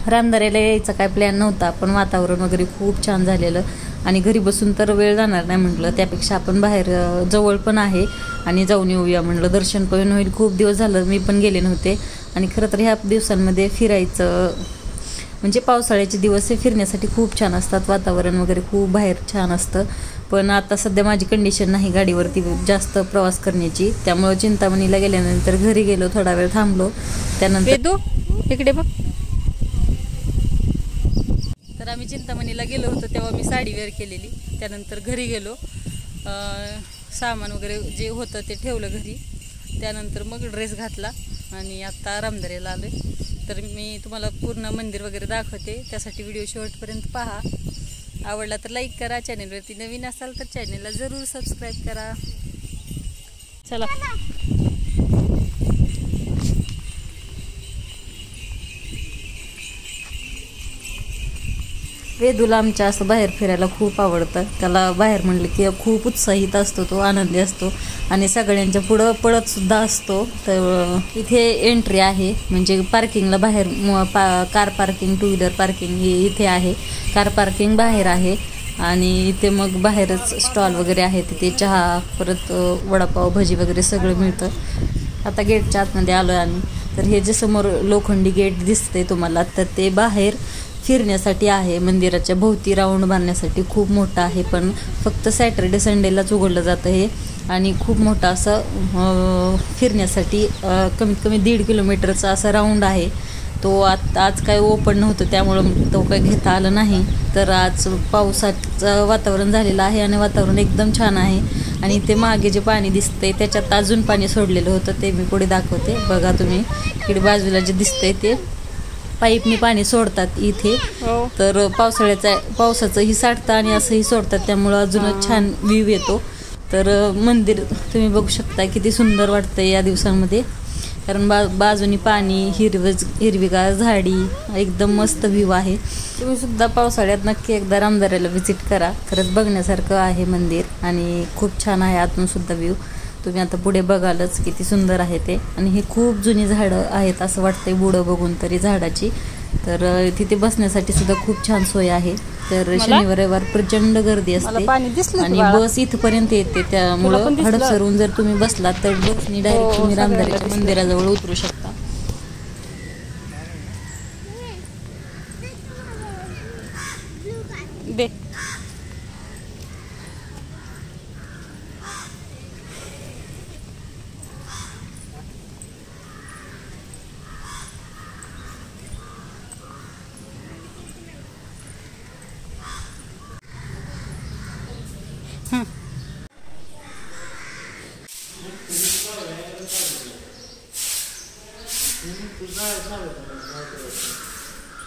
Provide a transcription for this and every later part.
रामदऱ्याला यायचा काय प्लॅन नव्हता, पण वातावरण वगैरे खूप छान झालेलं आणि घरी बसून तर वेळ जाणार नाही म्हटलं, त्यापेक्षा आपण बाहेर जवळ पण आहे आणि जाऊन येऊया म्हटलं, दर्शन पण होईल. खूप दिवस झालं मी पण गेले नव्हते आणि खरं तर ह्या दिवसांमध्ये फिरायचं म्हणजे पावसाळ्याचे दिवस हे फिरण्यासाठी खूप छान असतात, वातावरण वगैरे खूप बाहेर छान असतं. पण आता सध्या माझी कंडिशन नाही गाडीवरती जास्त प्रवास करण्याची, त्यामुळं चिंतामणीला गेल्यानंतर घरी गेलो, थोडा वेळ थांबलो, त्यानंतर इकडे बघ. तर आम्ही चिंतामणीला गेलो होतो तेव्हा मी साडी वेअर केलेली, त्यानंतर घरी गेलो, सामान वगैरे जे होतं ते ठेवलं घरी, त्यानंतर मग ड्रेस घातला आणि आत्ता रामदऱ्याला आलो. तर मी तुम्हाला पूर्ण मंदिर वगैरे दाखवते, त्यासाठी व्हिडिओ शेवटपर्यंत पहा. आवडला तर लाईक करा, चॅनलवरती नवीन असाल तर चॅनलला जरूर सबस्क्राईब करा. चला वेदूला आमच्या असं बाहेर फिरायला खूप आवडतं, त्याला बाहेर म्हणलं की खूप उत्साहित असतो, तो आनंदी असतो आणि सगळ्यांच्या पुढं पळत सुद्धा असतो. तर इथे एंट्री आहे, म्हणजे पार्किंगला बाहेर car parking, two wheeler parking हे इथे आहे, कार पार्किंग बाहेर आहे आणि इथे मग बाहेरच स्टॉल वगैरे आहे, तिथे चहा, परत वडापाव, भजी वगैरे सगळं मिळतं. आता गेटच्या आतमध्ये आलो आहे आम्ही. तर हे जे समोर लोखंडी गेट दिसते तुम्हाला, तर ते बाहेर फिरण्यासाठी आहे, मंदिराच्या भोवती राऊंड बांधण्यासाठी खूप मोठं आहे, पण फक्त सॅटर्डे संडेलाच उघडलं जातं हे आणि खूप मोठं असं फिरण्यासाठी कमीत कमी 1.5 किलोमीटरचा असा राऊंड आहे. तो आज काय ओपन नव्हतं त्यामुळं तो काय घेता आलं नाही. तर आज पावसाचं वातावरण झालेलं आहे आणि वातावरण एकदम छान आहे आणि ते मागे जे पाणी दिसतंय त्याच्यात अजून पाणी सोडलेलं होतं, ते मी पुढे दाखवते. बघा तुम्ही इकडे बाजूला जे दिसतंय ते पाईपने पाणी सोडतात इथे. तर पावसाचंही साठतं आणि असंही सोडतात, त्यामुळं अजूनच छान व्ह्यू येतो. तर मंदिर तुम्ही बघू शकता किती सुंदर वाटतंय या दिवसांमध्ये, कारण बाजूनी पाणी, हिरवीगार झाडी, एकदम मस्त व्ह्यू आहे. तुम्ही सुद्धा पावसाळ्यात नक्की एकदा रामदऱ्याला व्हिजिट करा, खरंच बघण्यासारखं आहे मंदिर आणि खूप छान आहे आतून सुद्धा व्ह्यू. तुम्ही आता पुढे बघालच किती सुंदर आहे ते, आणि हे खूप जुनी झाडं आहेत असं वाटतंय बुडं बघून तरी झाडाची. तर तिथे बसण्यासाठी सुद्धा खूप छान सोय आहे. तर शनिवार रविवार प्रचंड गर्दी असते आणि बस इथपर्यंत येते, त्यामुळं हडपसरून जर तुम्ही बसलात तर बसनी डायरेक्ट तुम्ही रामदऱ्याच्या मंदिराजवळ उतरू शकता.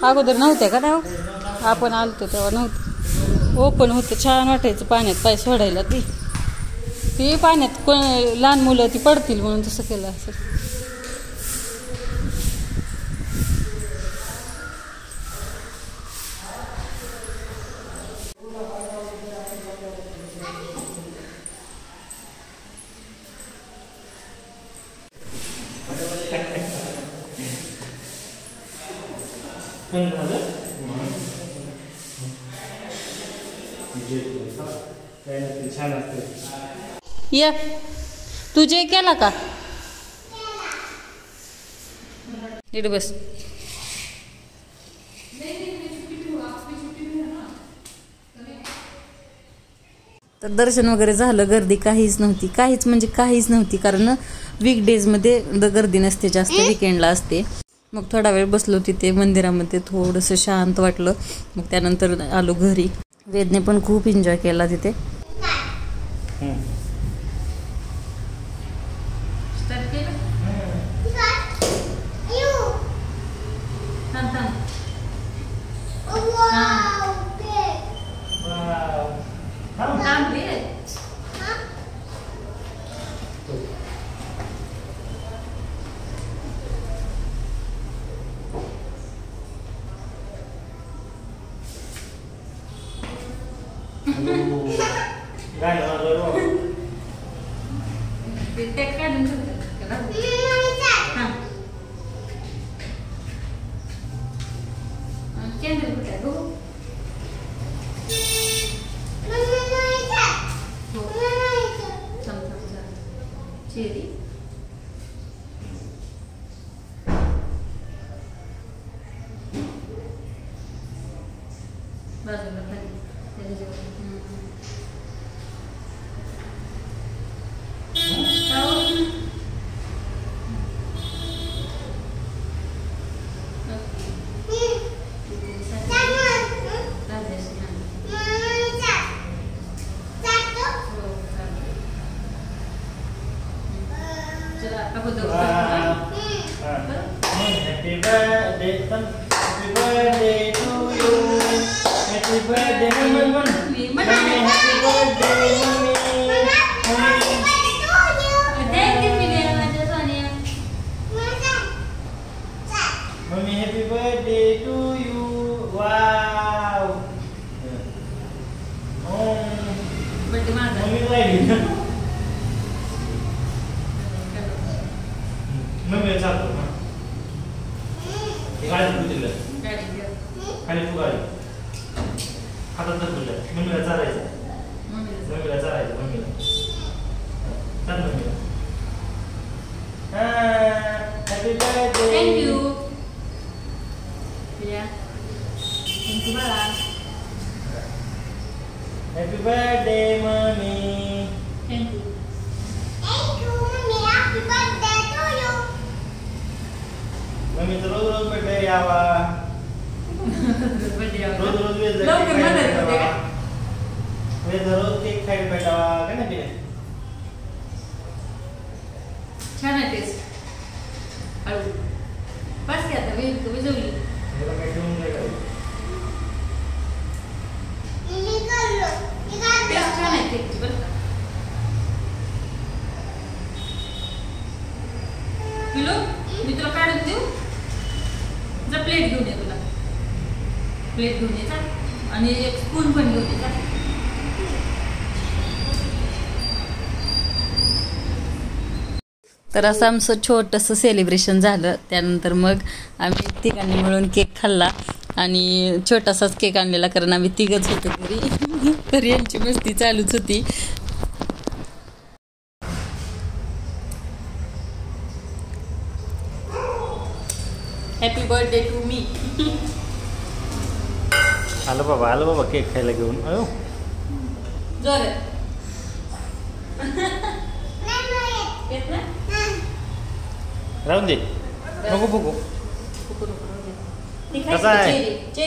अगोदर नव्हत्या का तेव्हा आपण आलतो तेव्हा नव्हतं, ओपन होतं, छान वाटायचं पाण्यात पाय सोडायला. ती पाण्यात लहान मुलं ती पडतील म्हणून तसं केलं असेल. या तुझे केला का नीट बस. तर दर्शन वगैरे झालं, गर्दी काहीच नव्हती, कारण वीकडेजमध्ये गर्दी नसते जास्त, विकेंडला असते. मग थोडा वेळ बसलो तिथे मंदिरामध्ये, थोडंसं शांत वाटलं. मग त्यानंतर आलो घरी. वेदने पण खूप एन्जॉय केला तिथे. कॅन्डल कुठे आहे बघू. चेरी बाजूला खाली Happy birthday, happy birthday to you. Happy birthday, mommy. Happy birthday, mommy. Mommy, happy birthday to you. Wow. Oh. Mommy lagi. Mommy satu. गाडी तुझी खाली तू गाडी हातात तुझ्या मम्मीला चालायचं मम्मीला चाल मम्मीला हॅपी बर्थडे थँक्यू बाळा. Happy birthday mummy. Thank you mummy तर रोज रोज बर्थडे यावा रोज रोज वेळ रोज केक खायला भेटावा का नाही पिण्या छान आहे टेस्ट. हळू बस की आता विजवली छान आहे केकची बरं का. पिलो मी तुला काढून देऊ. जा प्लेट घेऊन ये. तुला प्लेट घेऊन ये आणि एक स्पून पण घेऊन ये. तर असं आमचं छोटंसं सेलिब्रेशन झालं. त्यानंतर मग आम्ही तिघांनी मिळून केक खाल्ला आणि छोटासाच केक आणलेला कारण आम्ही तिघच होतो घरी. तर यांची मस्ती चालूच होती. Happy birthday to me. आलो बाबा केक खायला घेऊन. अयो जोरात राहून दे नको बघू नको कसा आहे?